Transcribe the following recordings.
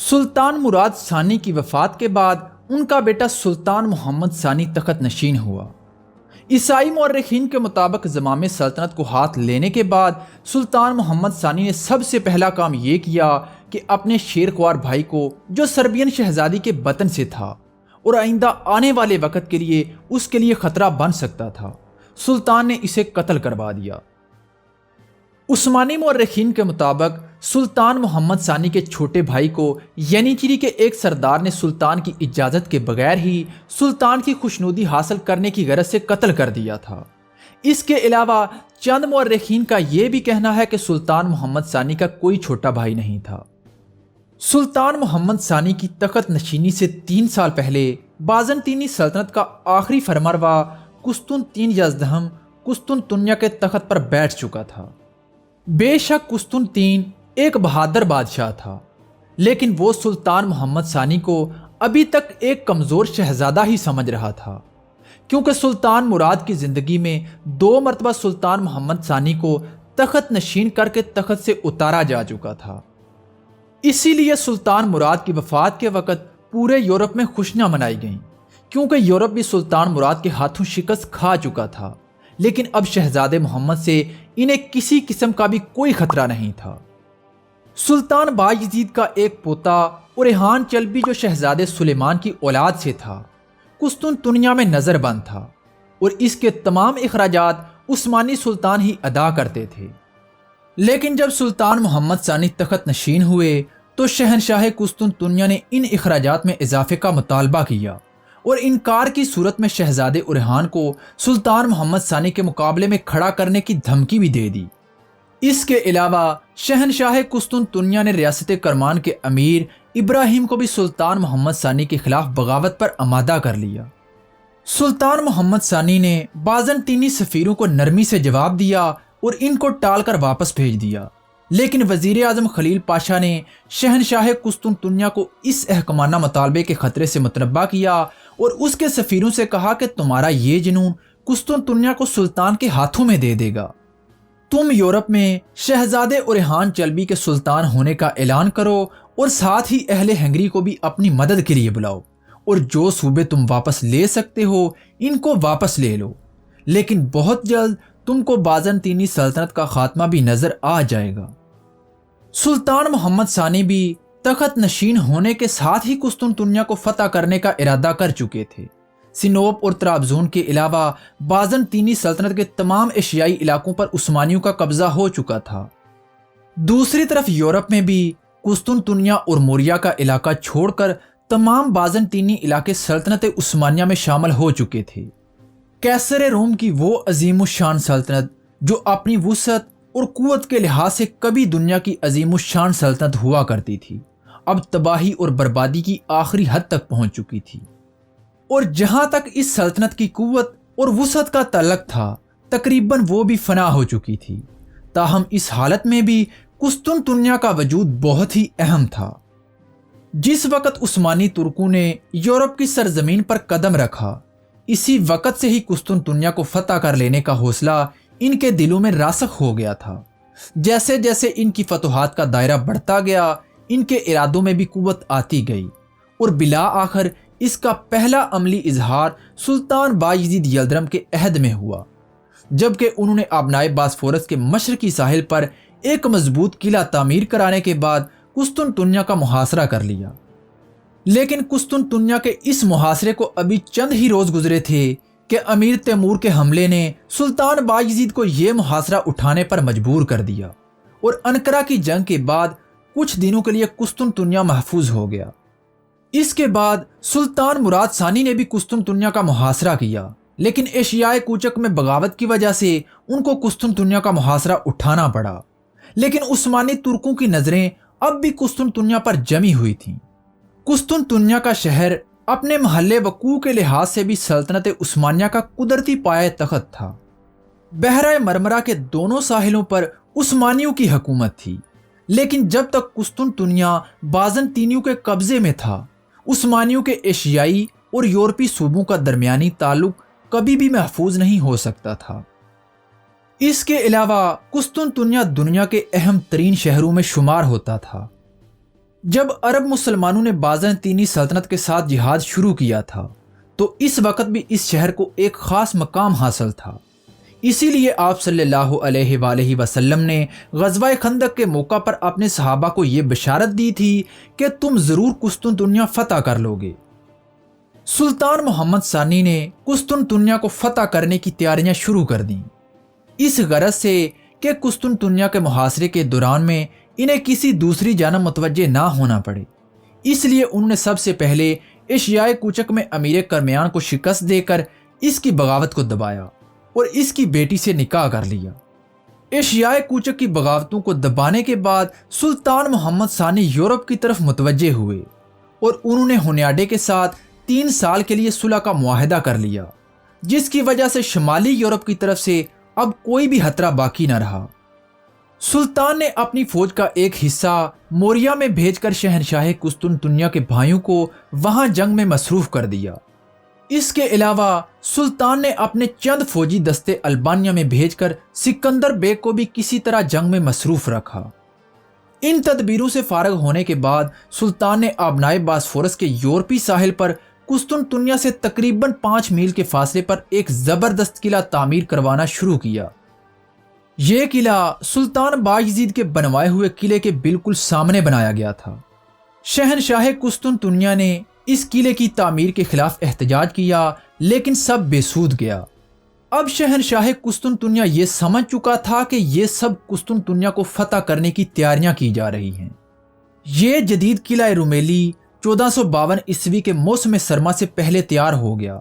سلطان مراد ثانی کی وفات کے بعد ان کا بیٹا سلطان محمد ثانی تخت نشین ہوا۔ عیسائی مورخین کے مطابق زمام سلطنت کو ہاتھ لینے کے بعد سلطان محمد ثانی نے سب سے پہلا کام یہ کیا کہ اپنے شیرخوار بھائی کو، جو سربین شہزادی کے بطن سے تھا اور آئندہ آنے والے وقت کے لیے اس کے لیے خطرہ بن سکتا تھا، سلطان نے اسے قتل کروا دیا۔ عثمانی مورخین کے مطابق سلطان محمد ثانی کے چھوٹے بھائی کو ینیچری کے ایک سردار نے سلطان کی اجازت کے بغیر ہی سلطان کی خوشنودی حاصل کرنے کی غرض سے قتل کر دیا تھا۔ اس کے علاوہ چند مورخین کا یہ بھی کہنا ہے کہ سلطان محمد ثانی کا کوئی چھوٹا بھائی نہیں تھا۔ سلطان محمد ثانی کی تخت نشینی سے 3 سال پہلے بازنطینی سلطنت کا آخری فرمانروا قسطنطین یزدہم قسطنطنیہ کے تخت پر بیٹھ چکا تھا۔ بے شک قسطنطین ایک بہادر بادشاہ تھا، لیکن وہ سلطان محمد ثانی کو ابھی تک ایک کمزور شہزادہ ہی سمجھ رہا تھا، کیونکہ سلطان مراد کی زندگی میں 2 مرتبہ سلطان محمد ثانی کو تخت نشین کر کے تخت سے اتارا جا چکا تھا۔ اسی لیے سلطان مراد کی وفات کے وقت پورے یورپ میں خوشیاں منائی گئیں، کیونکہ یورپ بھی سلطان مراد کے ہاتھوں شکست کھا چکا تھا، لیکن اب شہزادے محمد سے انہیں کسی قسم کا بھی کوئی خطرہ نہیں تھا۔ سلطان بايزيد کا ایک پوتا اورحان چلبی، جو شہزادے سلیمان کی اولاد سے تھا، قسطنطنیہ میں نظر بند تھا اور اس کے تمام اخراجات عثمانی سلطان ہی ادا کرتے تھے۔ لیکن جب سلطان محمد ثانی تخت نشین ہوئے تو شہنشاہ قسطنطنیہ نے ان اخراجات میں اضافے کا مطالبہ کیا اور انکار کی صورت میں شہزادے اورحان کو سلطان محمد ثانی کے مقابلے میں کھڑا کرنے کی دھمکی بھی دے دی۔ اس کے علاوہ شہنشاہ قسطنطنیہ نے ریاست کرمان کے امیر ابراہیم کو بھی سلطان محمد ثانی کے خلاف بغاوت پر آمادہ کر لیا۔ سلطان محمد ثانی نے بازنطینی سفیروں کو نرمی سے جواب دیا اور ان کو ٹال کر واپس بھیج دیا، لیکن وزیر اعظم خلیل پاشا نے شہنشاہ قسطنطنیہ کو اس احکامانہ مطالبے کے خطرے سے متنبہ کیا اور اس کے سفیروں سے کہا کہ تمہارا یہ جنون قسطنطنیہ کو سلطان کے ہاتھوں میں دے دے گا۔ تم یورپ میں شہزادے اورحان چلبی کے سلطان ہونے کا اعلان کرو اور ساتھ ہی اہل ہنگری کو بھی اپنی مدد کے لیے بلاؤ، اور جو صوبے تم واپس لے سکتے ہو ان کو واپس لے لو، لیکن بہت جلد تم کو بازنطینی سلطنت کا خاتمہ بھی نظر آ جائے گا۔ سلطان محمد ثانی بھی تخت نشین ہونے کے ساتھ ہی قسطنطنیہ کو فتح کرنے کا ارادہ کر چکے تھے۔ سینوپ اور طرابزون کے علاوہ بازنطینی سلطنت کے تمام ایشیائی علاقوں پر عثمانیوں کا قبضہ ہو چکا تھا۔ دوسری طرف یورپ میں بھی قسطنطنیہ اور موریہ کا علاقہ چھوڑ کر تمام بازنطینی علاقے سلطنت عثمانیہ میں شامل ہو چکے تھے۔ قیصر روم کی وہ عظیم الشان سلطنت، جو اپنی وسعت اور قوت کے لحاظ سے کبھی دنیا کی عظیم الشان سلطنت ہوا کرتی تھی، اب تباہی اور بربادی کی آخری حد تک پہنچ چکی تھی، اور جہاں تک اس سلطنت کی قوت اور وسعت کا تعلق تھا تقریباً وہ بھی فنا ہو چکی تھی۔ تاہم اس حالت میں بھی قسطنطنیہ کا وجود بہت ہی اہم تھا۔ جس وقت عثمانی ترکوں نے یورپ کی سرزمین پر قدم رکھا، اسی وقت سے ہی قسطنطنیہ کو فتح کر لینے کا حوصلہ ان کے دلوں میں راسخ ہو گیا تھا۔ جیسے جیسے ان کی فتوحات کا دائرہ بڑھتا گیا، ان کے ارادوں میں بھی قوت آتی گئی، اور بالآخر اس کا پہلا عملی اظہار سلطان بايزيد یلدرم کے عہد میں ہوا، جبکہ انہوں نے آبنائے باسفورس کے مشرقی ساحل پر ایک مضبوط قلعہ تعمیر کرانے کے بعد قسطنطنیہ کا محاصرہ کر لیا۔ لیکن قسطنطنیہ کے اس محاصرے کو ابھی چند ہی روز گزرے تھے کہ امیر تیمور کے حملے نے سلطان بايزيد کو یہ محاصرہ اٹھانے پر مجبور کر دیا، اور انقرہ کی جنگ کے بعد کچھ دنوں کے لیے قسطنطنیہ محفوظ ہو گیا۔ اس کے بعد سلطان مراد ثانی نے بھی قسطنطنیہ کا محاصرہ کیا، لیکن ایشیائے کوچک میں بغاوت کی وجہ سے ان کو قسطنطنیہ کا محاصرہ اٹھانا پڑا۔ لیکن عثمانی ترکوں کی نظریں اب بھی قسطنطنیہ پر جمی ہوئی تھیں۔ قسطنطنیہ کا شہر اپنے محل وقوع کے لحاظ سے بھی سلطنت عثمانیہ کا قدرتی پایہ تخت تھا۔ بحیرہ مرمرہ کے دونوں ساحلوں پر عثمانیوں کی حکومت تھی، لیکن جب تک قسطنطنیہ بازنطینیوں کے قبضے میں تھا، عثمانیوں کے ایشیائی اور یورپی صوبوں کا درمیانی تعلق کبھی بھی محفوظ نہیں ہو سکتا تھا۔ اس کے علاوہ قسطنطنیہ دنیا کے اہم ترین شہروں میں شمار ہوتا تھا۔ جب عرب مسلمانوں نے بازنطینی سلطنت کے ساتھ جہاد شروع کیا تھا تو اس وقت بھی اس شہر کو ایک خاص مقام حاصل تھا۔ اسی لیے آپ صلی اللہ علیہ وآلہ وسلم نے غزوہ خندق کے موقع پر اپنے صحابہ کو یہ بشارت دی تھی کہ تم ضرور قسطنطنیہ فتح کر لو گے۔ سلطان محمد ثانی نے قسطنطنیہ کو فتح کرنے کی تیاریاں شروع کر دیں، اس غرض سے کہ قسطنطنیہ کے محاصرے کے دوران میں انہیں کسی دوسری جانب متوجہ نہ ہونا پڑے۔ اس لیے انہوں نے سب سے پہلے ایشیائے کوچک میں امیر کرمیان کو شکست دے کر اس کی بغاوت کو دبایا اور اس کی بیٹی سے نکاح کر لیا۔ ایشیائے کوچک کی بغاوتوں کو دبانے کے بعد سلطان محمد ثانی یورپ کی طرف متوجہ ہوئے اور انہوں نے ہنیاڈے کے ساتھ 3 سال کے لیے صلح کا معاہدہ کر لیا، جس کی وجہ سے شمالی یورپ کی طرف سے اب کوئی بھی خطرہ باقی نہ رہا۔ سلطان نے اپنی فوج کا ایک حصہ موریا میں بھیج کر شہنشاہ قسطنطنیہ کے بھائیوں کو وہاں جنگ میں مصروف کر دیا۔ اس کے علاوہ سلطان نے اپنے چند فوجی دستے البانیہ میں بھیج کر سکندر بیگ کو بھی کسی طرح جنگ میں مصروف رکھا۔ ان تدبیروں سے فارغ ہونے کے بعد سلطان نے آبنائے باسفورس کے یورپی ساحل پر قسطنطنیہ سے تقریباً 5 میل کے فاصلے پر ایک زبردست قلعہ تعمیر کروانا شروع کیا۔ یہ قلعہ سلطان بایزید کے بنوائے ہوئے قلعے کے بالکل سامنے بنایا گیا تھا۔ شہنشاہ قسطنطنیہ نے اس قلعے کی تعمیر کے خلاف احتجاج کیا، لیکن سب بے سود گیا۔ اب شہنشاہ قسطنطنیہ یہ سمجھ چکا تھا کہ یہ سب قسطنطنیہ کو فتح کرنے کی تیاریاں کی جا رہی ہیں۔ یہ جدید قلعہ رومیلی 1452 عیسوی کے موسم سرما سے پہلے تیار ہو گیا۔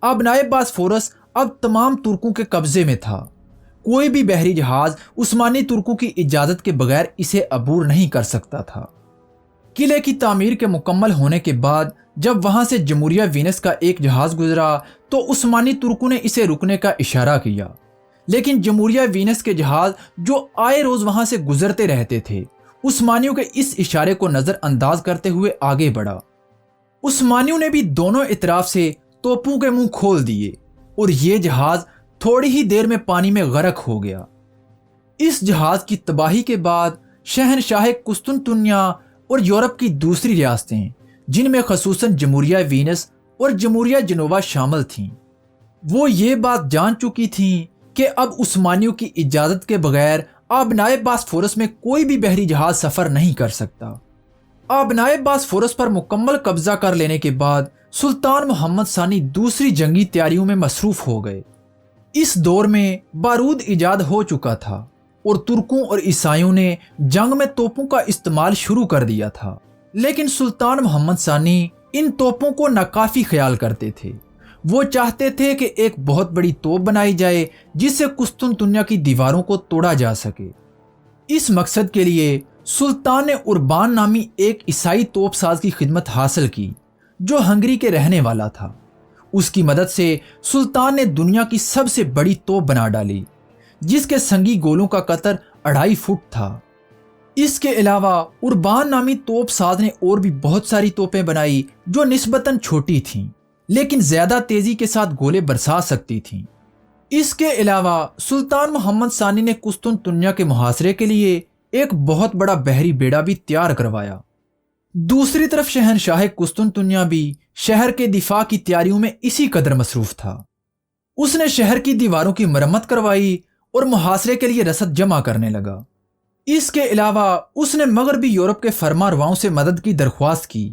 آبنائے باسفورس اب تمام ترکوں کے قبضے میں تھا۔ کوئی بھی بحری جہاز عثمانی ترکوں کی اجازت کے بغیر اسے عبور نہیں کر سکتا تھا۔ قلعے کی تعمیر کے مکمل ہونے کے بعد جب وہاں سے جمہوریہ وینس کا ایک جہاز گزرا تو عثمانی ترکوں نے اسے رکنے کا اشارہ کیا، لیکن جمہوریہ وینس کے جہاز جو آئے روز وہاں سے گزرتے رہتے تھے عثمانیوں کے اس اشارے کو نظر انداز کرتے ہوئے آگے بڑھا۔ عثمانیوں نے بھی دونوں اطراف سے توپوں کے منہ کھول دیے اور یہ جہاز تھوڑی ہی دیر میں پانی میں غرق ہو گیا۔ اس جہاز کی تباہی کے بعد شہنشاہ قسطنطنیہ اور یورپ کی دوسری ریاستیں، جن میں خصوصاً جمہوریہ وینس اور جمہوریہ جنوبا شامل تھیں، وہ یہ بات جان چکی تھیں کہ اب عثمانیوں کی اجازت کے بغیر آبنائے باسفورس میں کوئی بھی بحری جہاز سفر نہیں کر سکتا۔ آبنائے باسفورس پر مکمل قبضہ کر لینے کے بعد سلطان محمد ثانی دوسری جنگی تیاریوں میں مصروف ہو گئے۔ اس دور میں بارود ایجاد ہو چکا تھا اور ترکوں اور عیسائیوں نے جنگ میں توپوں کا استعمال شروع کر دیا تھا، لیکن سلطان محمد ثانی ان توپوں کو ناکافی خیال کرتے تھے۔ وہ چاہتے تھے کہ ایک بہت بڑی توپ بنائی جائے جس سے قسطنطنیہ کی دیواروں کو توڑا جا سکے۔ اس مقصد کے لیے سلطان نے اربان نامی ایک عیسائی توپ ساز کی خدمت حاصل کی جو ہنگری کے رہنے والا تھا۔ اس کی مدد سے سلطان نے دنیا کی سب سے بڑی توپ بنا ڈالی جس کے سنگی گولوں کا قطر 2.5 فٹ تھا۔ اس کے علاوہ اربان نامی توپ ساز نے اور بھی بہت ساری توپیں بنائی جو نسبتاً چھوٹی تھیں لیکن زیادہ تیزی کے ساتھ گولے برسا سکتی تھیں۔ اس کے علاوہ سلطان محمد ثانی نے قسطنطنیہ کے محاصرے کے لیے ایک بہت بڑا بحری بیڑا بھی تیار کروایا۔ دوسری طرف شہنشاہ قسطنطنیہ بھی شہر کے دفاع کی تیاریوں میں اسی قدر مصروف تھا۔ اس نے شہر کی دیواروں کی مرمت کروائی اور محاصرے کے لیے رسد جمع کرنے لگا۔ اس کے علاوہ اس نے مغربی یورپ کے فرما رواؤں سے مدد کی درخواست کی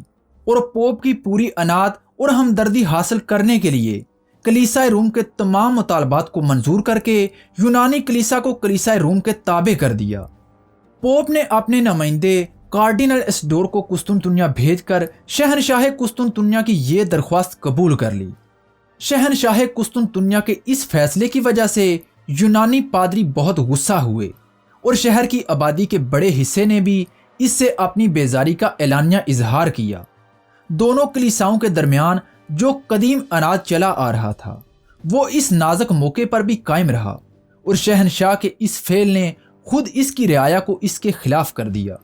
اور پوپ کی پوری عنایت اور ہمدردی حاصل کرنے کے لیے کلیسائے روم کے تمام مطالبات کو منظور کر کے یونانی کلیسا کو کلیسائے روم کے تابع کر دیا۔ پوپ نے اپنے نمائندے کارڈینل اسڈور کو قسطنطنیہ بھیج کر شہنشاہ قسطنطنیہ کی یہ درخواست قبول کر لی۔ شہنشاہ قسطنطنیہ کے اس فیصلے کی وجہ سے یونانی پادری بہت غصہ ہوئے اور شہر کی آبادی کے بڑے حصے نے بھی اس سے اپنی بیزاری کا اعلانیہ اظہار کیا۔ دونوں کلیساؤں کے درمیان جو قدیم اناج چلا آ رہا تھا وہ اس نازک موقع پر بھی قائم رہا اور شہنشاہ کے اس فعل نے خود اس کی رعایا کو اس کے خلاف کر دیا۔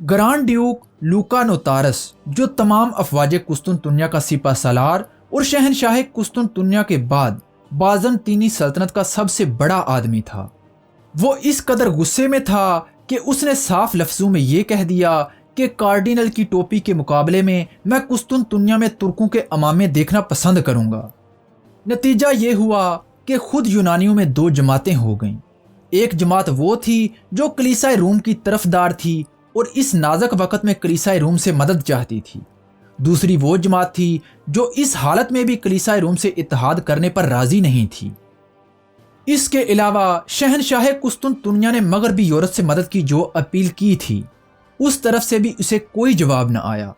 گرانڈ ڈیوک لوکا نوتارس جو تمام افواج قسطنطنیہ کا سپہ سالار اور شہنشاہ قسطنطنیہ کے بعد بازنطینی سلطنت کا سب سے بڑا آدمی تھا، وہ اس قدر غصے میں تھا کہ اس نے صاف لفظوں میں یہ کہہ دیا کہ کارڈینل کی ٹوپی کے مقابلے میں قسطنطنیہ میں ترکوں کے امامے دیکھنا پسند کروں گا۔ نتیجہ یہ ہوا کہ خود یونانیوں میں دو جماعتیں ہو گئیں۔ ایک جماعت وہ تھی جو کلیسا روم کی طرفدار تھی اور اس نازک وقت میں کلیسا روم سے مدد چاہتی تھی۔ دوسری وہ جماعت تھی جو اس حالت میں بھی کلیسا روم سے اتحاد کرنے پر راضی نہیں تھی۔ اس کے علاوہ شہنشاہ قسطنطنیہ نے مغربی یورپ سے مدد کی جو اپیل کی تھی، اس طرف سے بھی اسے کوئی جواب نہ آیا۔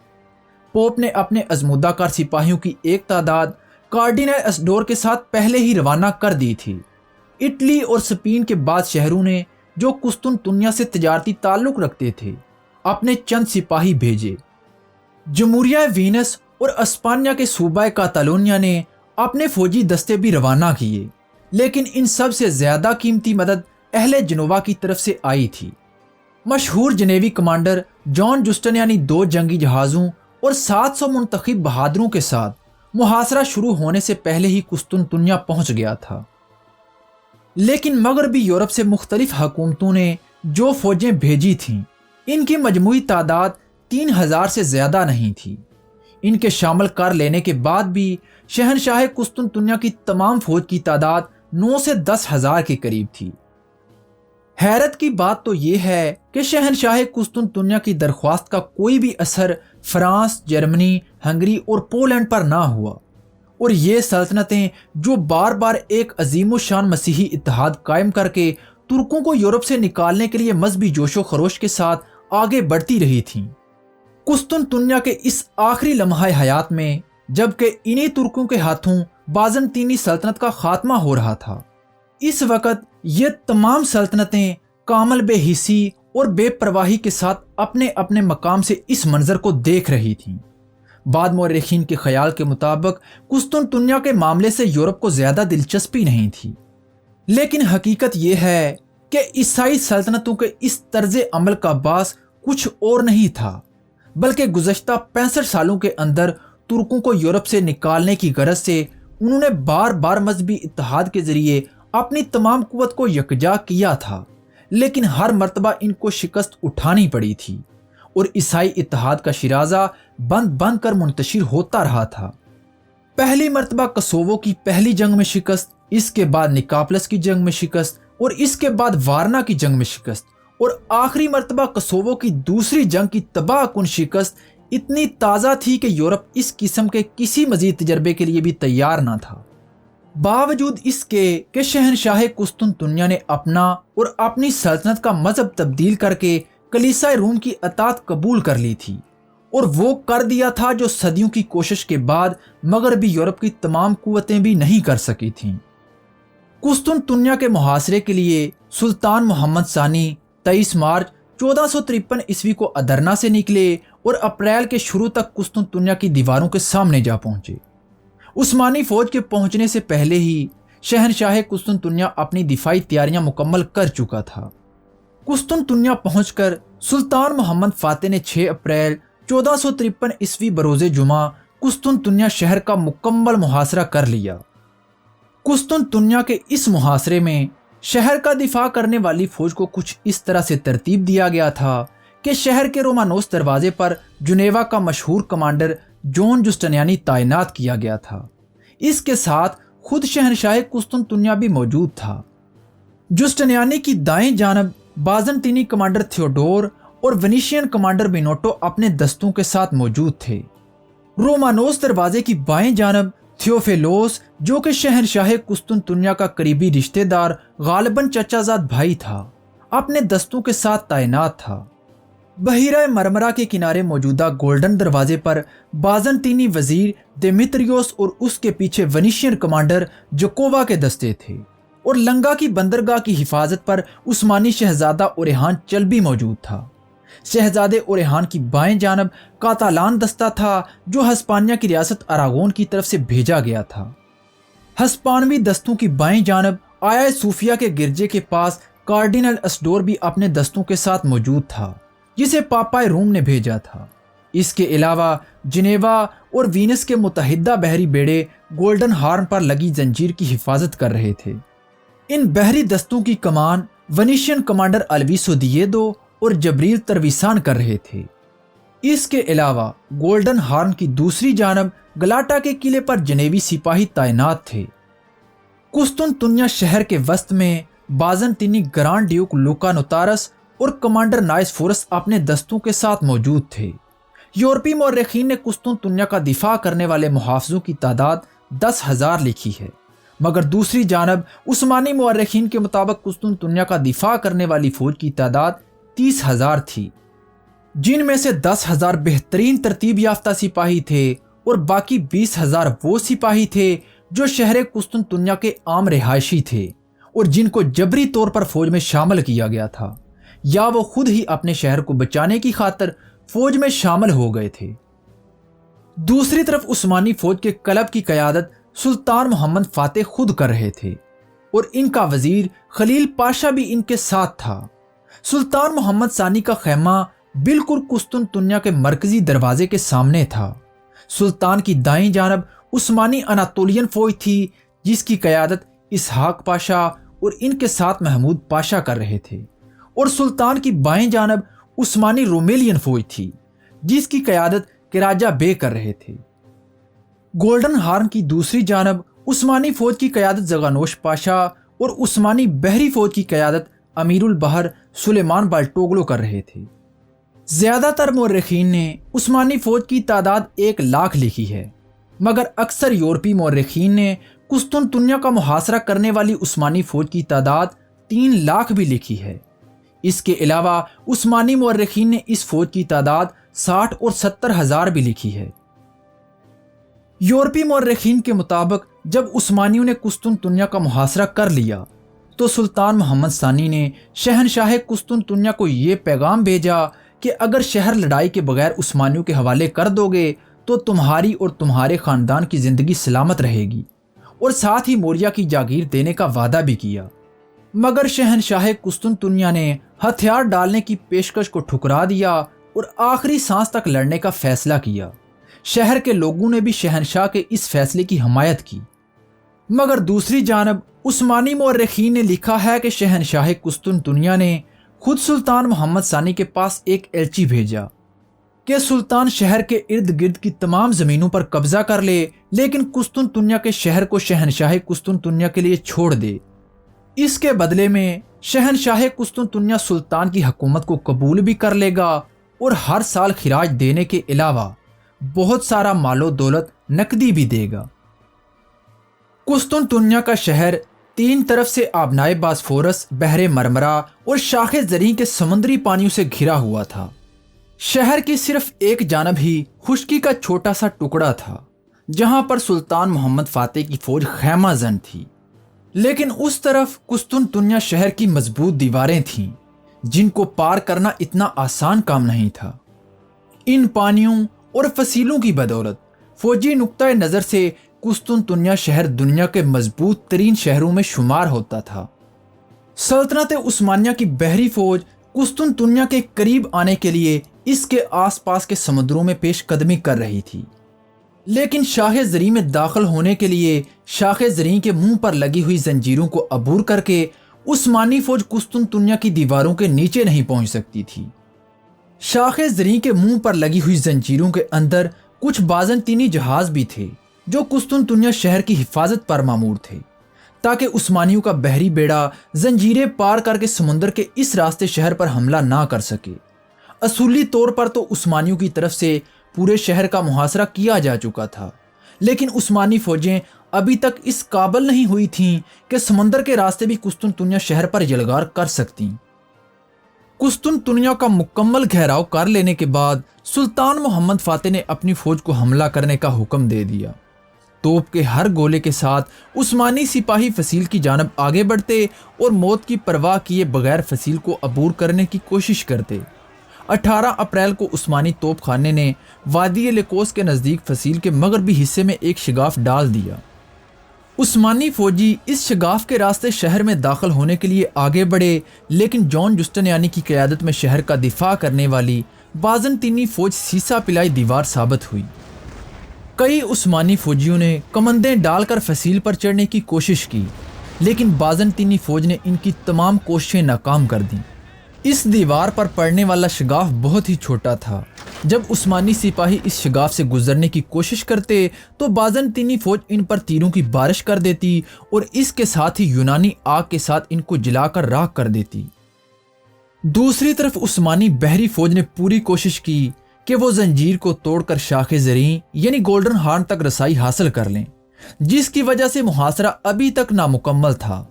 پوپ نے اپنے ازمودہ کار سپاہیوں کی ایک تعداد کارڈینل اسڈور کے ساتھ پہلے ہی روانہ کر دی تھی۔ اٹلی اور اسپین کے بعد شہروں نے جو قسطنطنیہ سے تجارتی تعلق رکھتے تھے اپنے چند سپاہی بھیجے۔ جمہوریہ وینس اور اسپانیہ کے صوبہ کاتالونیہ نے اپنے فوجی دستے بھی روانہ کیے، لیکن ان سب سے زیادہ قیمتی مدد اہل جنوبا کی طرف سے آئی تھی۔ مشہور جنیوی کمانڈر جان جسٹنیانی 2 جنگی جہازوں اور 700 منتخب بہادروں کے ساتھ محاصرہ شروع ہونے سے پہلے ہی قسطنطنیہ پہنچ گیا تھا۔ لیکن مغربی یورپ سے مختلف حکومتوں نے جو فوجیں بھیجی تھیں، ان کی مجموعی تعداد 3000 سے زیادہ نہیں تھی۔ ان کے شامل کر لینے کے بعد بھی شہنشاہ قسطنطنیہ کی تمام فوج کی تعداد 9 سے 10,000 کے قریب تھی۔ حیرت کی بات تو یہ ہے کہ شہنشاہ قسطنطنیہ کی درخواست کا کوئی بھی اثر فرانس، جرمنی، ہنگری اور پولینڈ پر نہ ہوا، اور یہ سلطنتیں جو بار بار ایک عظیم الشان مسیحی اتحاد قائم کر کے ترکوں کو یورپ سے نکالنے کے لیے مذہبی جوش و خروش کے ساتھ آگے بڑھتی رہی تھیں۔ قسطنطنیہ کے اس آخری لمحہ حیات میں جبکہ انہی ترکوں کے ہاتھوں بازنطینی سلطنت کا خاتمہ ہو رہا تھا، اس وقت یہ تمام سلطنتیں کامل بے حسی اور بے پرواہی کے ساتھ اپنے اپنے مقام سے اس منظر کو دیکھ رہی تھیں۔ بعد مورخین کے خیال کے مطابق قسطنطنیہ کے معاملے سے یورپ کو زیادہ دلچسپی نہیں تھی، لیکن حقیقت یہ ہے کہ عیسائی سلطنتوں کے اس طرز عمل کا باعث کچھ اور نہیں تھا، بلکہ گزشتہ 65 سالوں کے اندر ترکوں کو یورپ سے نکالنے کی غرض سے انہوں نے بار بار مذہبی اتحاد کے ذریعے اپنی تمام قوت کو یکجا کیا تھا، لیکن ہر مرتبہ ان کو شکست اٹھانی پڑی تھی اور عیسائی اتحاد کا شیرازہ بند بند کر منتشر ہوتا رہا تھا۔ پہلی مرتبہ کسووو کی پہلی جنگ میں شکست، اس کے بعد نکاپلس کی جنگ میں شکست، اور اس کے بعد وارنا کی جنگ میں شکست، اور آخری مرتبہ کسووو کی دوسری جنگ کی تباہ کن شکست اتنی تازہ تھی کہ یورپ اس قسم کے کسی مزید تجربے کے لیے بھی تیار نہ تھا۔ باوجود اس کے کہ شہنشاہ قسطنطنیہ نے اپنا اور اپنی سلطنت کا مذہب تبدیل کر کے کلیسا روم کی اطاعت قبول کر لی تھی، اور وہ کر دیا تھا جو صدیوں کی کوشش کے بعد مغربی یورپ کی تمام قوتیں بھی نہیں کر سکی تھیں۔ قسطنطنیہ کے محاصرے کے لیے سلطان محمد ثانی 23 مارچ 1453 عیسوی کو ادرنا سے نکلے اور اپریل کے شروع تک قسطنطنیہ کی دیواروں کے سامنے جا پہنچے۔ عثمانی فوج کے پہنچنے سے پہلے ہی شہنشاہ قسطنطنیہ اپنی دفاعی تیاریاں مکمل کر چکا تھا۔ قسطنطنیہ پہنچ کر سلطان محمد فاتح نے 6 اپریل 1453 عیسوی بروز جمعہ قسطنطنیہ شہر کا مکمل محاصرہ کر لیا۔ قسطنطنیہ کے اس محاصرے میں شہر کا دفاع کرنے والی فوج کو کچھ اس طرح سے ترتیب دیا گیا تھا کہ شہر کے رومانوس دروازے پر جنیوا کا مشہور کمانڈر جان جسٹنیانی تعینات کیا گیا تھا۔ اس کے ساتھ خود شہنشاہ قسطنطنیہ بھی موجود تھا۔ جسٹنیانی کی دائیں جانب بازنطینی کمانڈر تھیوڈور اور ونیشین کمانڈر مینوٹو اپنے دستوں کے ساتھ موجود تھے۔ رومانوس دروازے کی بائیں جانب تھیوفیلوس، جو کہ شہنشاہ قسطنطنیہ کا قریبی رشتہ دار غالباً چچا زاد بھائی تھا، اپنے دستوں کے ساتھ تعینات تھا۔ بحیرہ مرمرا کے کنارے موجودہ گولڈن دروازے پر بازنطینی وزیر دیمیتریوس اور اس کے پیچھے ونیشین کمانڈر جکووا کے دستے تھے، اور لنگا کی بندرگاہ کی حفاظت پر عثمانی شہزادہ اوریہان چلبی موجود تھا۔ شہزادے اوریہان کی بائیں جانب کاتالان دستہ تھا جو ہسپانیہ کی ریاست اراگون کی طرف سے بھیجا گیا تھا۔ ہسپانوی دستوں کی بائیں جانب آیا صوفیہ کے گرجے کے پاس کارڈینل اسڈور بھی اپنے دستوں کے ساتھ موجود تھا، جسے پاپائے روم نے بھیجا تھا۔ اس کے علاوہ جنیوا اور وینس کے متحدہ بحری بیڑے گولڈن ہارن پر لگی زنجیر کی حفاظت کر رہے تھے۔ ان بحری دستوں کی کمان ونیشین کمانڈر الویسو دییدو اور جبریل ترویسان کر رہے تھے۔ اس کے علاوہ گولڈن ہارن کی دوسری جانب گلاٹا کے قلعے پر جنیبی سپاہی تعینات تھے۔ قسطنطنیہ شہر کے وسط میں بازنطینی گرانڈ ڈیوک لوکا نوتارس اور کمانڈر نائس فورس اپنے دستوں کے ساتھ موجود تھے۔ یورپی مورخین نے قسطنطنیہ کا دفاع کرنے والے محافظوں کی تعداد 10,000 لکھی ہے، مگر دوسری جانب عثمانی مورخین کے مطابق قسطنطنیہ کا دفاع کرنے والی فوج کی تعداد 30,000 تھی، جن میں سے 10,000 بہترین ترتیب یافتہ سپاہی تھے اور باقی 20,000 وہ سپاہی تھے جو شہر قسطنطنیہ کے عام رہائشی تھے اور جن کو جبری طور پر فوج میں شامل کیا گیا تھا، یا وہ خود ہی اپنے شہر کو بچانے کی خاطر فوج میں شامل ہو گئے تھے۔ دوسری طرف عثمانی فوج کے کلب کی قیادت سلطان محمد فاتح خود کر رہے تھے اور ان کا وزیر خلیل پاشا بھی ان کے ساتھ تھا۔ سلطان محمد ثانی کا خیمہ بالکل قسطنطنیہ کے مرکزی دروازے کے سامنے تھا۔ سلطان کی دائیں جانب عثمانی اناطولین فوج تھی جس کی قیادت اسحاق پاشا اور ان کے ساتھ محمود پاشا کر رہے تھے، اور سلطان کی بائیں جانب عثمانی رومیلین فوج تھی جس کی قیادت کراجہ بے کر رہے تھے۔ گولڈن ہارن کی دوسری جانب عثمانی فوج کی قیادت زغانوش پاشا اور عثمانی بحری فوج کی قیادت امیر البحر سلیمان بالٹوگلو کر رہے تھے۔ زیادہ تر مورخین نے عثمانی فوج کی تعداد 1,00,000 لکھی ہے، مگر اکثر یورپی مورخین نے قسطنطنیہ کا محاصرہ کرنے والی عثمانی فوج کی تعداد 3,00,000 بھی لکھی ہے۔ اس کے علاوہ عثمانی مورخین نے اس فوج کی تعداد 60 اور 70,000 بھی لکھی ہے۔ یورپی مورخین کے مطابق جب عثمانیوں نے قسطنطنیہ کا محاصرہ کر لیا تو سلطان محمد ثانی نے شہنشاہ قسطنطنیہ کو یہ پیغام بھیجا کہ اگر شہر لڑائی کے بغیر عثمانیوں کے حوالے کر دو گے تو تمہاری اور تمہارے خاندان کی زندگی سلامت رہے گی، اور ساتھ ہی موریا کی جاگیر دینے کا وعدہ بھی کیا۔ مگر شہنشاہ قسطنطنیہ نے ہتھیار ڈالنے کی پیشکش کو ٹھکرا دیا اور آخری سانس تک لڑنے کا فیصلہ کیا۔ شہر کے لوگوں نے بھی شہنشاہ کے اس فیصلے کی حمایت کی، مگر دوسری جانب عثمانی مورخین نے لکھا ہے کہ شہنشاہ قسطنطنیہ نے خود سلطان محمد ثانی کے پاس ایک ایلچی بھیجا کہ سلطان شہر کے ارد گرد کی تمام زمینوں پر قبضہ کر لے، لیکن قسطنطنیہ کے شہر کو شہنشاہ قسطنطنیہ کے لیے چھوڑ دے۔ اس کے بدلے میں شہنشاہ قسطنطنیہ سلطان کی حکومت کو قبول بھی کر لے گا اور ہر سال خراج دینے کے علاوہ بہت سارا مال و دولت نقدی بھی دے گا۔ قسطنطنیہ کا شہر تین طرف سے آبنائے باسفورس، بحر مرمرا اور شاخ زریں کے سمندری پانیوں سے گھرا ہوا تھا۔ شہر کی صرف ایک جانب ہی خشکی کا چھوٹا سا ٹکڑا تھا جہاں پر سلطان محمد فاتح کی فوج خیمہ زن تھی، لیکن اس طرف قسطنطنیہ شہر کی مضبوط دیواریں تھیں جن کو پار کرنا اتنا آسان کام نہیں تھا۔ ان پانیوں اور فصیلوں کی بدولت فوجی نقطۂ نظر سے قسطنطنیہ شہر دنیا کے مضبوط ترین شہروں میں شمار ہوتا تھا۔ سلطنت عثمانیہ کی بحری فوج قسطنطنیہ کے قریب آنے کے لیے اس کے آس پاس کے سمندروں میں پیش قدمی کر رہی تھی، لیکن شاخ زریں میں داخل ہونے کے لیے شاخ زریں کے منہ پر لگی ہوئی زنجیروں کو عبور کر کے عثمانی فوج قسطنطنیہ کی دیواروں کے نیچے نہیں پہنچ سکتی تھی۔ شاخ زریں کے منہ پر لگی ہوئی زنجیروں کے اندر کچھ بازنطینی جہاز بھی تھے جو قسطنطنیہ شہر کی حفاظت پر مامور تھے، تاکہ عثمانیوں کا بحری بیڑا زنجیریں پار کر کے سمندر کے اس راستے شہر پر حملہ نہ کر سکے۔ اصولی طور پر تو عثمانیوں کی طرف سے پورے شہر کا محاصرہ کیا جا چکا تھا، لیکن عثمانی فوجیں ابھی تک اس قابل نہیں ہوئی تھیں کہ سمندر کے راستے بھی قسطنطنیہ شہر پر یلغار کر سکتیں۔ قسطنطنیہ کا مکمل گھیراؤ کر لینے کے بعد سلطان محمد فاتح نے اپنی فوج کو حملہ کرنے کا حکم دے دیا۔ توپ کے ہر گولے کے ساتھ عثمانی سپاہی فصیل کی جانب آگے بڑھتے اور موت کی پرواہ کیے بغیر فصیل کو عبور کرنے کی کوشش کرتے۔ 18 اپریل کو عثمانی توپ خانے نے وادی لیکوس کے نزدیک فصیل کے مغربی حصے میں ایک شگاف ڈال دیا۔ عثمانی فوجی اس شگاف کے راستے شہر میں داخل ہونے کے لیے آگے بڑھے، لیکن جان جسٹنیانی کی قیادت میں شہر کا دفاع کرنے والی بازنطینی فوج سیسا پلائی دیوار ثابت ہوئی۔ کئی عثمانی فوجیوں نے کمندیں ڈال کر فصیل پر چڑھنے کی کوشش کی، لیکن بازنطینی فوج نے ان کی تمام کوششیں ناکام کر دیں۔ اس دیوار پر پڑنے والا شگاف بہت ہی چھوٹا تھا جب عثمانی سپاہی اس شگاف سے گزرنے کی کوشش کرتے تو بازنطینی فوج ان پر تیروں کی بارش کر دیتی اور اس کے ساتھ ہی یونانی آگ کے ساتھ ان کو جلا کر راکھ کر دیتی۔ دوسری طرف عثمانی بحری فوج نے پوری کوشش کی کہ وہ زنجیر کو توڑ کر شاخ زریں یعنی گولڈن ہارن تک رسائی حاصل کر لیں، جس کی وجہ سے محاصرہ ابھی تک نامکمل تھا۔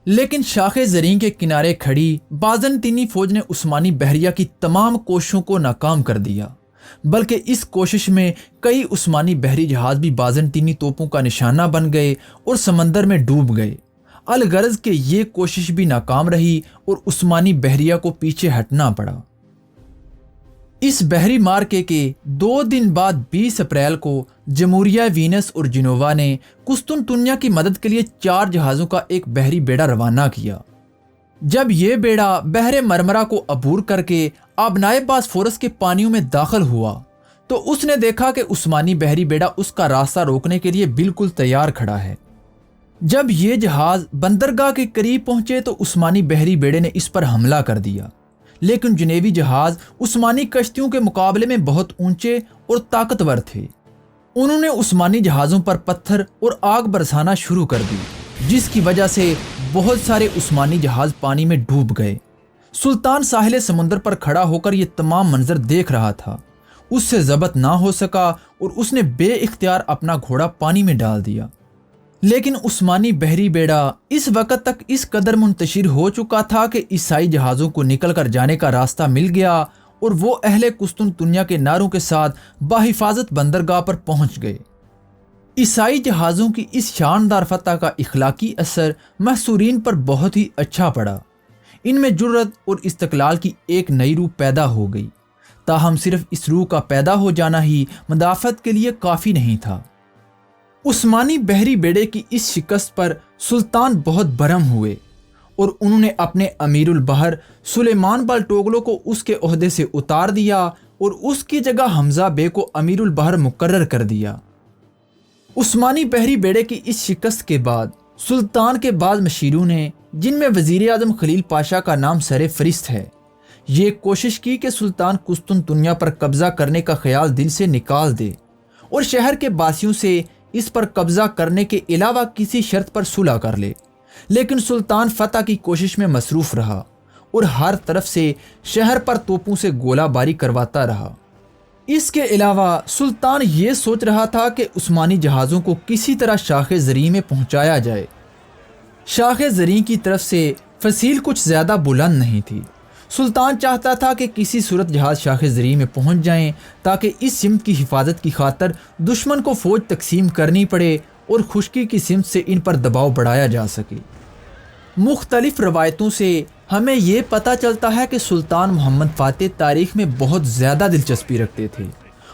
لیکن شاخ زریں کے کنارے کھڑی بازنطینی فوج نے عثمانی بحریہ کی تمام کوششوں کو ناکام کر دیا، بلکہ اس کوشش میں کئی عثمانی بحری جہاز بھی بازنطینی توپوں کا نشانہ بن گئے اور سمندر میں ڈوب گئے۔ الغرض کہ یہ کوشش بھی ناکام رہی اور عثمانی بحریہ کو پیچھے ہٹنا پڑا۔ اس بحری مارکے کے 2 دن بعد 20 اپریل کو جمہوریہ وینس اور جنوبا نے قسطنطنیہ کی مدد کے لیے 4 جہازوں کا ایک بحری بیڑا روانہ کیا۔ جب یہ بیڑا بحر مرمرا کو عبور کر کے آبنائے باسفورس کے پانیوں میں داخل ہوا تو اس نے دیکھا کہ عثمانی بحری بیڑا اس کا راستہ روکنے کے لیے بالکل تیار کھڑا ہے۔ جب یہ جہاز بندرگاہ کے قریب پہنچے تو عثمانی بحری بیڑے نے اس پر حملہ کر دیا، لیکن جنیوی جہاز عثمانی کشتیوں کے مقابلے میں بہت اونچے اور طاقتور تھے۔ انہوں نے عثمانی جہازوں پر پتھر اور آگ برسانا شروع کر دی، جس کی وجہ سے بہت سارے عثمانی جہاز پانی میں ڈوب گئے۔ سلطان ساحل سمندر پر کھڑا ہو کر یہ تمام منظر دیکھ رہا تھا۔ اس سے ضبط نہ ہو سکا اور اس نے بے اختیار اپنا گھوڑا پانی میں ڈال دیا۔ لیکن عثمانی بحری بیڑا اس وقت تک اس قدر منتشر ہو چکا تھا کہ عیسائی جہازوں کو نکل کر جانے کا راستہ مل گیا اور وہ اہل قسطنطنیہ کے نعروں کے ساتھ بحفاظت بندرگاہ پر پہنچ گئے۔ عیسائی جہازوں کی اس شاندار فتح کا اخلاقی اثر محصورین پر بہت ہی اچھا پڑا۔ ان میں جرأت اور استقلال کی ایک نئی روح پیدا ہو گئی، تاہم صرف اس روح کا پیدا ہو جانا ہی مدافعت کے لیے کافی نہیں تھا۔ عثمانی بحری بیڑے کی اس شکست پر سلطان بہت برہم ہوئے اور انہوں نے اپنے امیر البحر سلیمان بالٹوگلو کو اس کے عہدے سے اتار دیا اور اس کی جگہ حمزہ بے کو امیر البحر مقرر کر دیا۔ عثمانی بحری بیڑے کی اس شکست کے بعد سلطان کے بعض مشیروں نے، جن میں وزیر اعظم خلیل پاشا کا نام سر فہرست ہے، یہ کوشش کی کہ سلطان قسطنطنیہ پر قبضہ کرنے کا خیال دل سے نکال دے اور شہر کے باسیوں سے اس پر قبضہ کرنے کے علاوہ کسی شرط پر صلح کر لے، لیکن سلطان فتح کی کوشش میں مصروف رہا اور ہر طرف سے شہر پر توپوں سے گولہ باری کرواتا رہا۔ اس کے علاوہ سلطان یہ سوچ رہا تھا کہ عثمانی جہازوں کو کسی طرح شاخ زریں میں پہنچایا جائے۔ شاخ زریں کی طرف سے فصیل کچھ زیادہ بلند نہیں تھی۔ سلطان چاہتا تھا کہ کسی صورت جہاز شاخ زریں میں پہنچ جائیں تاکہ اس سمت کی حفاظت کی خاطر دشمن کو فوج تقسیم کرنی پڑے اور خشکی کی سمت سے ان پر دباؤ بڑھایا جا سکے۔ مختلف روایتوں سے ہمیں یہ پتہ چلتا ہے کہ سلطان محمد فاتح تاریخ میں بہت زیادہ دلچسپی رکھتے تھے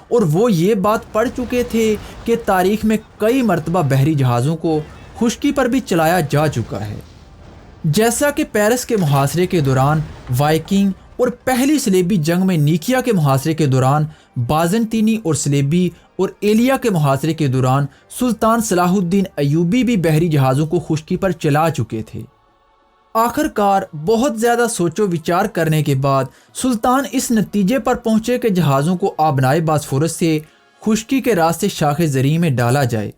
اور وہ یہ بات پڑھ چکے تھے کہ تاریخ میں کئی مرتبہ بحری جہازوں کو خشکی پر بھی چلایا جا چکا ہے، جیسا کہ پیرس کے محاصرے کے دوران وائکنگ اور پہلی صلیبی جنگ میں نیکیا کے محاصرے کے دوران بازنطینی اور صلیبی اور ایلیا کے محاصرے کے دوران سلطان صلاح الدین ایوبی بھی بحری جہازوں کو خشکی پر چلا چکے تھے۔ آخر کار بہت زیادہ سوچ و وچار کرنے کے بعد سلطان اس نتیجے پر پہنچے کہ جہازوں کو آبنائے باسفورس سے خشکی کے راستے شاخ زریں میں ڈالا جائے۔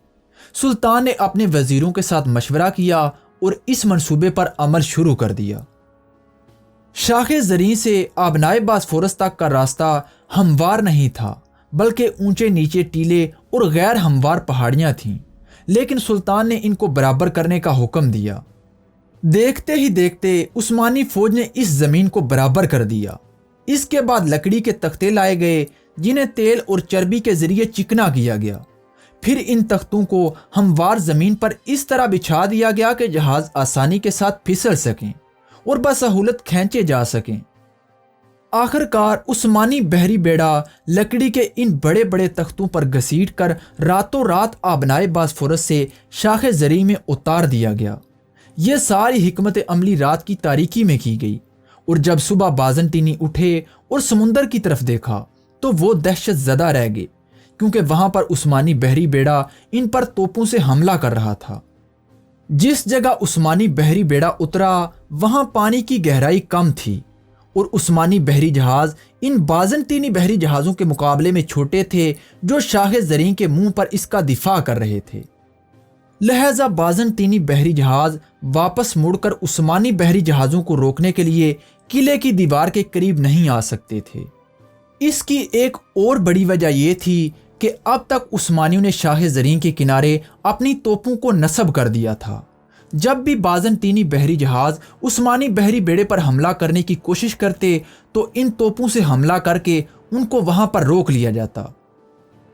سلطان نے اپنے وزیروں کے ساتھ مشورہ کیا اور اس منصوبے پر عمل شروع کر دیا۔ شاخ زریں سے آبنائے باسفورس تک کا راستہ ہموار نہیں تھا، بلکہ اونچے نیچے ٹیلے اور غیر ہموار پہاڑیاں تھیں، لیکن سلطان نے ان کو برابر کرنے کا حکم دیا۔ دیکھتے ہی دیکھتے عثمانی فوج نے اس زمین کو برابر کر دیا۔ اس کے بعد لکڑی کے تختے لائے گئے جنہیں تیل اور چربی کے ذریعے چکنا کیا گیا۔ پھر ان تختوں کو ہموار زمین پر اس طرح بچھا دیا گیا کہ جہاز آسانی کے ساتھ پھسل سکیں اور بسہولت کھینچے جا سکیں۔ آخر کار عثمانی بحری بیڑا لکڑی کے ان بڑے بڑے تختوں پر گھسیٹ کر راتوں رات آبنائے باسفورس سے شاخ زریں میں اتار دیا گیا۔ یہ ساری حکمت عملی رات کی تاریکی میں کی گئی، اور جب صبح بازنطینی اٹھے اور سمندر کی طرف دیکھا تو وہ دہشت زدہ رہ گئے، کیونکہ وہاں پر عثمانی بحری بیڑا ان پر توپوں سے حملہ کر رہا تھا۔ جس جگہ عثمانی بحری بیڑا اترا وہاں پانی کی گہرائی کم تھی اور عثمانی بحری جہاز ان بازنطینی بحری جہازوں کے مقابلے میں چھوٹے تھے جو شاہ زریں کے منہ پر اس کا دفاع کر رہے تھے۔ لہذا بازنطینی بحری جہاز واپس مڑ کر عثمانی بحری جہازوں کو روکنے کے لیے قلعے کی دیوار کے قریب نہیں آ سکتے تھے۔ اس کی ایک اور بڑی وجہ یہ تھی کہ اب تک عثمانیوں نے شاہ زریں کے کنارے اپنی توپوں کو نصب کر دیا تھا۔ جب بھی بازنطینی بحری جہاز عثمانی بحری بیڑے پر حملہ کرنے کی کوشش کرتے تو ان توپوں سے حملہ کر کے ان کو وہاں پر روک لیا جاتا۔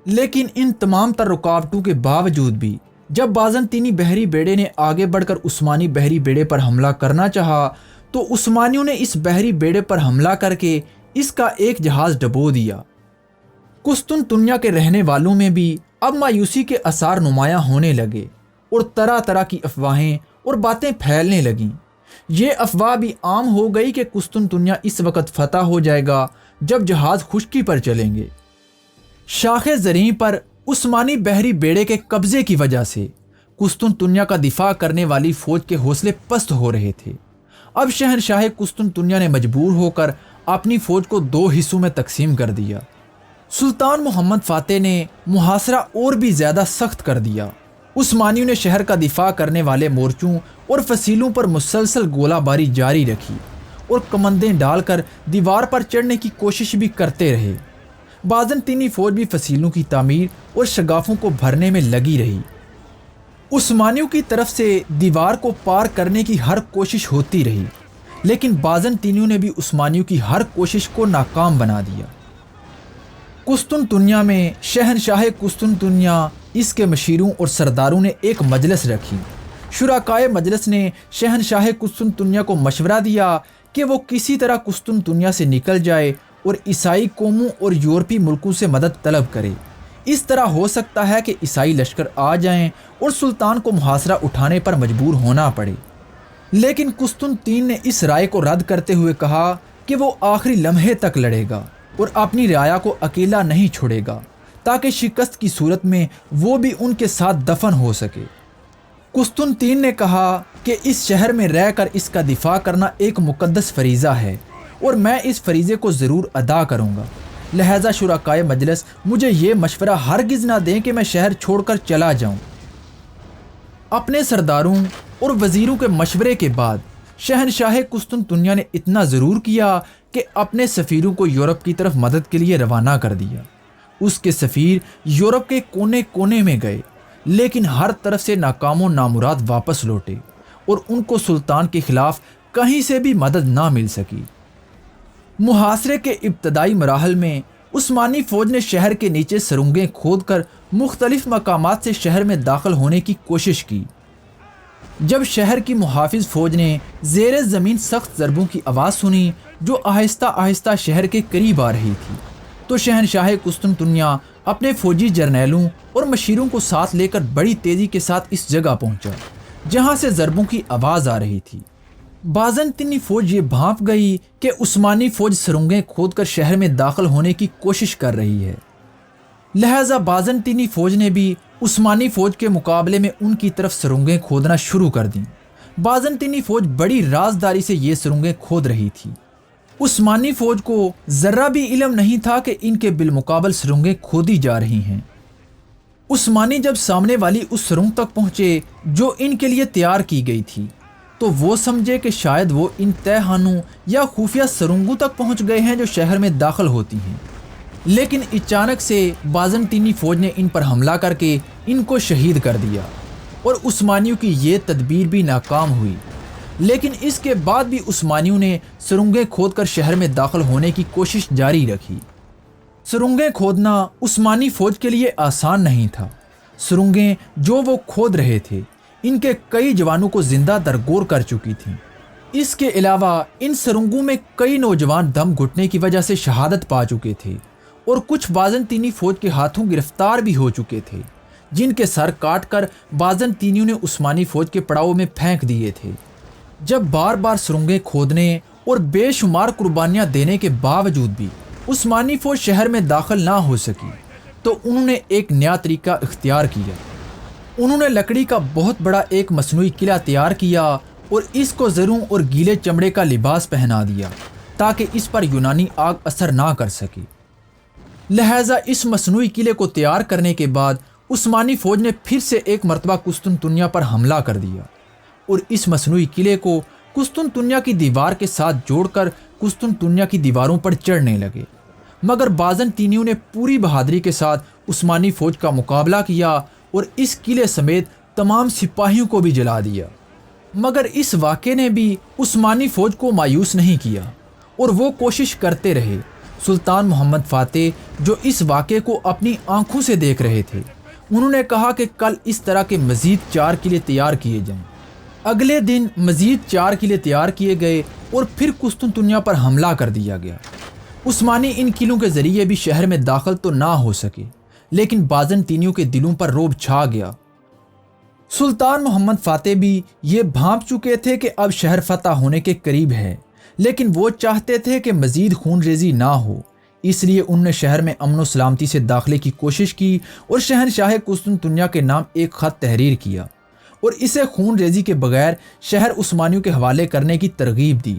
لیکن ان تمام تر رکاوٹوں کے باوجود بھی جب بازنطینی بحری بیڑے نے آگے بڑھ کر عثمانی بحری بیڑے پر حملہ کرنا چاہا تو عثمانیوں نے اس بحری بیڑے پر حملہ کر کے اس کا ایک جہاز ڈبو دیا۔ قسطنطنیہ کے رہنے والوں میں بھی اب مایوسی کے آثار نمایاں ہونے لگے اور طرح طرح کی افواہیں اور باتیں پھیلنے لگیں۔ یہ افواہ بھی عام ہو گئی کہ قسطنطنیہ اس وقت فتح ہو جائے گا جب جہاز خشکی پر چلیں گے۔ شاہ زریں پر عثمانی بحری بیڑے کے قبضے کی وجہ سے قسطنطنیہ کا دفاع کرنے والی فوج کے حوصلے پست ہو رہے تھے۔ اب شہنشاہ قسطنطنیہ نے مجبور ہو کر اپنی فوج کو 2 حصوں میں تقسیم کر دیا۔ سلطان محمد فاتح نے محاصرہ اور بھی زیادہ سخت کر دیا۔ عثمانیوں نے شہر کا دفاع کرنے والے مورچوں اور فصیلوں پر مسلسل گولہ باری جاری رکھی اور کمندیں ڈال کر دیوار پر چڑھنے کی کوشش بھی کرتے رہے۔ بازنطینی فوج بھی فصیلوں کی تعمیر اور شگافوں کو بھرنے میں لگی رہی۔ عثمانیوں کی طرف سے دیوار کو پار کرنے کی ہر کوشش ہوتی رہی، لیکن بازنطینیوں نے بھی عثمانیوں کی ہر کوشش کو ناکام بنا دیا۔ قسطنطنیہ میں شہنشاہ قسطنطنیہ، اس کے مشیروں اور سرداروں نے ایک مجلس رکھی۔ شرکائے مجلس نے شہنشاہ قسطنطنیہ کو مشورہ دیا کہ وہ کسی طرح قسطنطنیہ سے نکل جائے اور عیسائی قوموں اور یورپی ملکوں سے مدد طلب کرے۔ اس طرح ہو سکتا ہے کہ عیسائی لشکر آ جائیں اور سلطان کو محاصرہ اٹھانے پر مجبور ہونا پڑے۔ لیکن قسطنطین نے اس رائے کو رد کرتے ہوئے کہا کہ وہ آخری لمحے تک لڑے گا اور اپنی رعایا کو اکیلا نہیں چھوڑے گا تاکہ شکست کی صورت میں وہ بھی ان کے ساتھ دفن ہو سکے۔ قسطنطین نے کہا کہ اس شہر میں رہ کر اس کا دفاع کرنا ایک مقدس فریضہ ہے اور میں اس فریضے کو ضرور ادا کروں گا، لہذا شرکائے مجلس مجھے یہ مشورہ ہرگز نہ دیں کہ میں شہر چھوڑ کر چلا جاؤں۔ اپنے سرداروں اور وزیروں کے مشورے کے بعد شہنشاہ قسطنطنیہ نے اتنا ضرور کیا کہ اپنے سفیروں کو یورپ کی طرف مدد کے لیے روانہ کر دیا۔ اس کے سفیر یورپ کے کونے کونے میں گئے، لیکن ہر طرف سے ناکام و نامراد واپس لوٹے اور ان کو سلطان کے خلاف کہیں سے بھی مدد نہ مل سکی۔ محاصرے کے ابتدائی مراحل میں عثمانی فوج نے شہر کے نیچے سرنگیں کھود کر مختلف مقامات سے شہر میں داخل ہونے کی کوشش کی۔ جب شہر کی محافظ فوج نے زیر زمین سخت ضربوں کی آواز سنی جو آہستہ آہستہ شہر کے قریب آ رہی تھی، تو شہنشاہ قسطنطنیہ اپنے فوجی جرنیلوں اور مشیروں کو ساتھ لے کر بڑی تیزی کے ساتھ اس جگہ پہنچا جہاں سے ضربوں کی آواز آ رہی تھی۔ بازنطینی فوج یہ بھانپ گئی کہ عثمانی فوج سرنگیں کھود کر شہر میں داخل ہونے کی کوشش کر رہی ہے، لہذا بازنطینی فوج نے بھی عثمانی فوج کے مقابلے میں ان کی طرف سرنگیں کھودنا شروع کر دیں۔ بازنطینی فوج بڑی رازداری سے یہ سرنگیں کھود رہی تھی۔ عثمانی فوج کو ذرہ بھی علم نہیں تھا کہ ان کے بالمقابل سرنگیں کھودی جا رہی ہیں۔ عثمانی جب سامنے والی اس سرنگ تک پہنچے جو ان کے لیے تیار کی گئی تھی تو وہ سمجھے کہ شاید وہ ان تہخانوں یا خفیہ سرنگوں تک پہنچ گئے ہیں جو شہر میں داخل ہوتی ہیں، لیکن اچانک سے بازنطینی فوج نے ان پر حملہ کر کے ان کو شہید کر دیا اور عثمانیوں کی یہ تدبیر بھی ناکام ہوئی۔ لیکن اس کے بعد بھی عثمانیوں نے سرنگیں کھود کر شہر میں داخل ہونے کی کوشش جاری رکھی۔ سرنگیں کھودنا عثمانی فوج کے لیے آسان نہیں تھا۔ سرنگیں جو وہ کھود رہے تھے ان کے کئی جوانوں کو زندہ درگور کر چکی تھیں۔ اس کے علاوہ ان سرنگوں میں کئی نوجوان دم گھٹنے کی وجہ سے شہادت پا چکے تھے اور کچھ بازنطینی فوج کے ہاتھوں گرفتار بھی ہو چکے تھے، جن کے سر کاٹ کر بازنطینیوں نے عثمانی فوج کے پڑاؤ میں پھینک دیے تھے۔ جب بار بار سرنگیں کھودنے اور بے شمار قربانیاں دینے کے باوجود بھی عثمانی فوج شہر میں داخل نہ ہو سکی تو انہوں نے ایک نیا طریقہ اختیار کیا۔ انہوں نے لکڑی کا بہت بڑا ایک مصنوعی قلعہ تیار کیا اور اس کو زروں اور گیلے چمڑے کا لباس پہنا دیا تاکہ اس پر یونانی آگ اثر نہ کر سکے۔ لہٰذا اس مصنوعی قلعے کو تیار کرنے کے بعد عثمانی فوج نے پھر سے ایک مرتبہ قسطنطنیہ پر حملہ کر دیا اور اس مصنوعی قلعے کو قسطنطنیہ کی دیوار کے ساتھ جوڑ کر قسطنطنیہ کی دیواروں پر چڑھنے لگے، مگر بازنطینیوں نے پوری بہادری کے ساتھ عثمانی فوج کا مقابلہ کیا اور اس قلعے سمیت تمام سپاہیوں کو بھی جلا دیا۔ مگر اس واقعے نے بھی عثمانی فوج کو مایوس نہیں کیا اور وہ کوشش کرتے رہے۔ سلطان محمد فاتح جو اس واقعے کو اپنی آنکھوں سے دیکھ رہے تھے، انہوں نے کہا کہ کل اس طرح کے مزید 4 قلعے تیار کیے جائیں۔ اگلے دن مزید 4 قلعے تیار کیے گئے اور پھر قسطنطنیہ پر حملہ کر دیا گیا۔ عثمانی ان قلعوں کے ذریعے بھی شہر میں داخل تو نہ ہو سکے، لیکن بازنطینیوں کے دلوں پر رعب چھا گیا۔ سلطان محمد فاتح بھی یہ بھانپ چکے تھے کہ اب شہر فتح ہونے کے قریب ہے، لیکن وہ چاہتے تھے کہ مزید خون ریزی نہ ہو، اس لیے انہوں نے شہر میں امن و سلامتی سے داخلے کی کوشش کی اور شہنشاہ قسطنطنیہ کے نام ایک خط تحریر کیا اور اسے خون ریزی کے بغیر شہر عثمانیوں کے حوالے کرنے کی ترغیب دی۔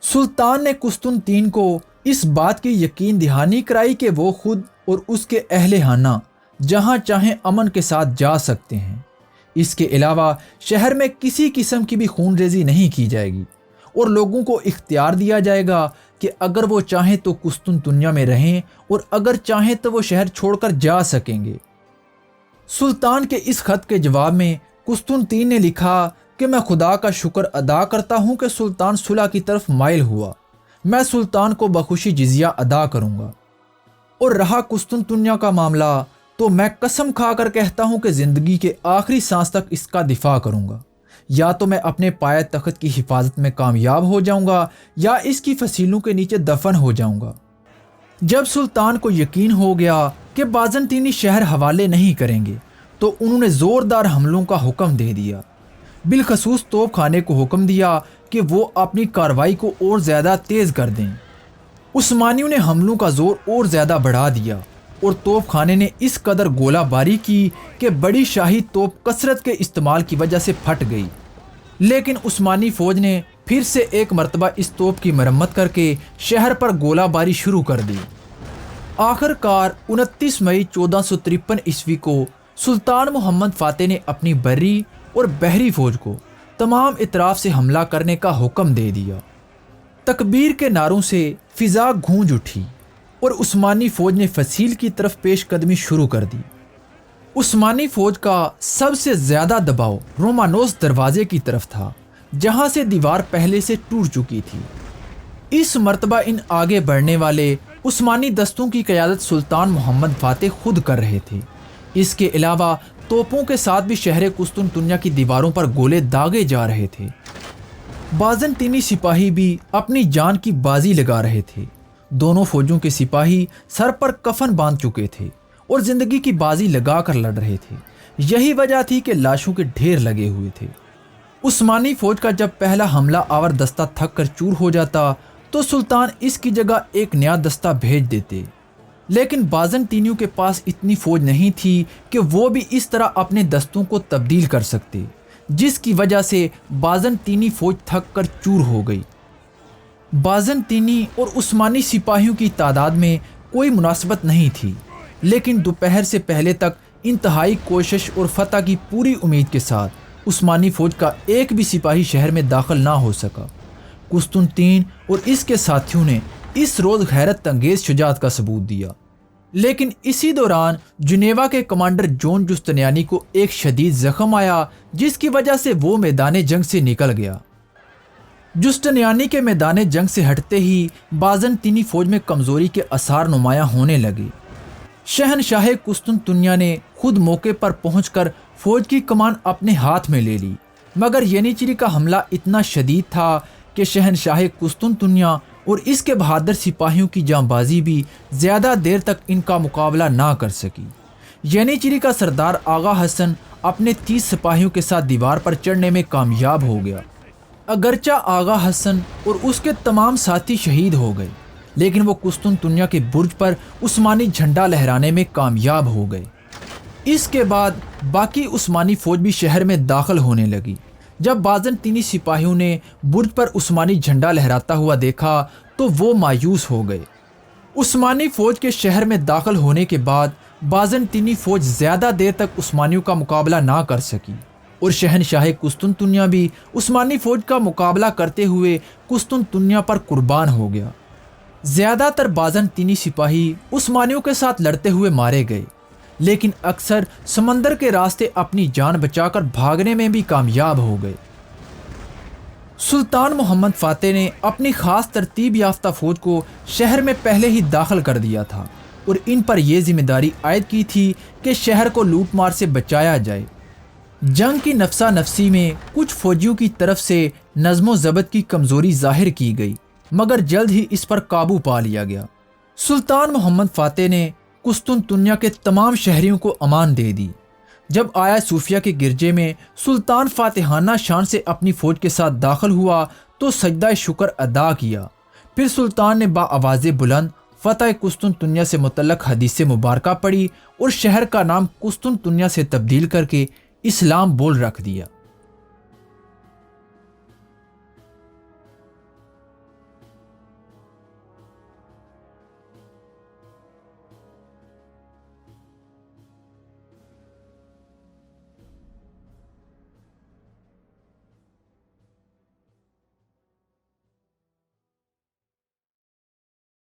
سلطان نے قسطنطین کو اس بات کی یقین دہانی کرائی کہ وہ خود اور اس کے اہل خانہ جہاں چاہیں امن کے ساتھ جا سکتے ہیں۔ اس کے علاوہ شہر میں کسی قسم کی بھی خون ریزی نہیں کی جائے گی اور لوگوں کو اختیار دیا جائے گا کہ اگر وہ چاہیں تو قسطنطنیہ میں رہیں اور اگر چاہیں تو وہ شہر چھوڑ کر جا سکیں گے۔ سلطان کے اس خط کے جواب میں قسطنطین نے لکھا کہ میں خدا کا شکر ادا کرتا ہوں کہ سلطان صلح کی طرف مائل ہوا، میں سلطان کو بخوشی جزیہ ادا کروں گا، اور رہا قسطنطنیہ کا معاملہ تو میں قسم کھا کر کہتا ہوں کہ زندگی کے آخری سانس تک اس کا دفاع کروں گا، یا تو میں اپنے پائے تخت کی حفاظت میں کامیاب ہو جاؤں گا یا اس کی فصیلوں کے نیچے دفن ہو جاؤں گا۔ جب سلطان کو یقین ہو گیا کہ بازنطینی شہر حوالے نہیں کریں گے تو انہوں نے زوردار حملوں کا حکم دے دیا، بالخصوص توپ خانے کو حکم دیا کہ وہ اپنی کارروائی کو اور زیادہ تیز کر دیں۔ عثمانیوں نے حملوں کا زور اور زیادہ بڑھا دیا اور توپ خانے نے اس قدر گولہ باری کی کہ بڑی شاہی توپ کثرت کے استعمال کی وجہ سے پھٹ گئی، لیکن عثمانی فوج نے پھر سے ایک مرتبہ اس توپ کی مرمت کر کے شہر پر گولہ باری شروع کر دی۔ آخر کار 29 مئی 1453 عیسوی کو سلطان محمد فاتح نے اپنی بری اور بحری فوج کو تمام اطراف سے حملہ کرنے کا حکم دے دیا۔ تکبیر کے نعروں سے فضا گونج اٹھی اور عثمانی فوج نے فصیل کی طرف پیش قدمی شروع کر دی۔ عثمانی فوج کا سب سے زیادہ دباؤ رومانوس دروازے کی طرف تھا، جہاں سے دیوار پہلے سے ٹوٹ چکی تھی۔ اس مرتبہ ان آگے بڑھنے والے عثمانی دستوں کی قیادت سلطان محمد فاتح خود کر رہے تھے۔ اس کے علاوہ توپوں کے ساتھ بھی شہر قسطنطنیہ کی دیواروں پر گولے داغے جا رہے تھے۔ بازنطینی سپاہی بھی اپنی جان کی بازی لگا رہے تھے۔ دونوں فوجوں کے سپاہی سر پر کفن باندھ چکے تھے اور زندگی کی بازی لگا کر لڑ رہے تھے۔ یہی وجہ تھی کہ لاشوں کے ڈھیر لگے ہوئے تھے۔ عثمانی فوج کا جب پہلا حملہ آور دستہ تھک کر چور ہو جاتا تو سلطان اس کی جگہ ایک نیا دستہ بھیج دیتے، لیکن بازنطینیوں کے پاس اتنی فوج نہیں تھی کہ وہ بھی اس طرح اپنے دستوں کو تبدیل کر سکتے، جس کی وجہ سے بازنطینی فوج تھک کر چور ہو گئی۔ بازنطینی اور عثمانی سپاہیوں کی تعداد میں کوئی مناسبت نہیں تھی، لیکن دوپہر سے پہلے تک انتہائی کوشش اور فتح کی پوری امید کے ساتھ عثمانی فوج کا ایک بھی سپاہی شہر میں داخل نہ ہو سکا۔ قسطنطین اور اس کے ساتھیوں نے اس روز حیرت انگیز شجاعت کا ثبوت دیا، لیکن اسی دوران جنیوا کے کمانڈر جون جسٹنیانی کو ایک شدید زخم آیا، جس کی وجہ سے وہ میدان جنگ سے نکل گیا۔ جسٹنیانی کے میدان جنگ سے ہٹتے ہی بازنطینی فوج میں کمزوری کے آثار نمایاں ہونے لگے۔ شہنشاہ قسطنطنیہ نے خود موقع پر پہنچ کر فوج کی کمان اپنے ہاتھ میں لے لی، مگر ینیچری کا حملہ اتنا شدید تھا کہ شہنشاہ قسطنطنیہ اور اس کے بہادر سپاہیوں کی جاں بازی بھی زیادہ دیر تک ان کا مقابلہ نہ کر سکی۔ ینیچری کا سردار آغا حسن اپنے 30 سپاہیوں کے ساتھ دیوار پر چڑھنے میں کامیاب ہو گیا۔ اگرچہ آغا حسن اور اس کے تمام ساتھی شہید ہو گئے، لیکن وہ قسطنطنیہ کے برج پر عثمانی جھنڈا لہرانے میں کامیاب ہو گئے۔ اس کے بعد باقی عثمانی فوج بھی شہر میں داخل ہونے لگی، جب بازنطینی سپاہیوں نے برج پر عثمانی جھنڈا لہراتا ہوا دیکھا تو وہ مایوس ہو گئے۔ عثمانی فوج کے شہر میں داخل ہونے کے بعد بازنطینی فوج زیادہ دیر تک عثمانیوں کا مقابلہ نہ کر سکی اور شہنشاہ قسطنطنیہ بھی عثمانی فوج کا مقابلہ کرتے ہوئے قسطنطنیہ پر قربان ہو گیا۔ زیادہ تر بازنطینی سپاہی عثمانیوں کے ساتھ لڑتے ہوئے مارے گئے، لیکن اکثر سمندر کے راستے اپنی جان بچا کر بھاگنے میں بھی کامیاب ہو گئے۔ سلطان محمد فاتح نے اپنی خاص ترتیب یافتہ فوج کو شہر میں پہلے ہی داخل کر دیا تھا اور ان پر یہ ذمہ داری عائد کی تھی کہ شہر کو لوٹ مار سے بچایا جائے۔ جنگ کی نفسا نفسی میں کچھ فوجیوں کی طرف سے نظم و ضبط کی کمزوری ظاہر کی گئی، مگر جلد ہی اس پر قابو پا لیا گیا۔ سلطان محمد فاتح نے قسطنطنیہ کے تمام شہریوں کو امان دے دی۔ جب آیا صوفیہ کے گرجے میں سلطان فاتحانہ شان سے اپنی فوج کے ساتھ داخل ہوا تو سجدہ شکر ادا کیا۔ پھر سلطان نے بآواز بلند فتح قسطنطنیہ سے متعلق حدیث مبارکہ پڑھی اور شہر کا نام قسطنطنیہ سے تبدیل کر کے اسلام بول رکھ دیا۔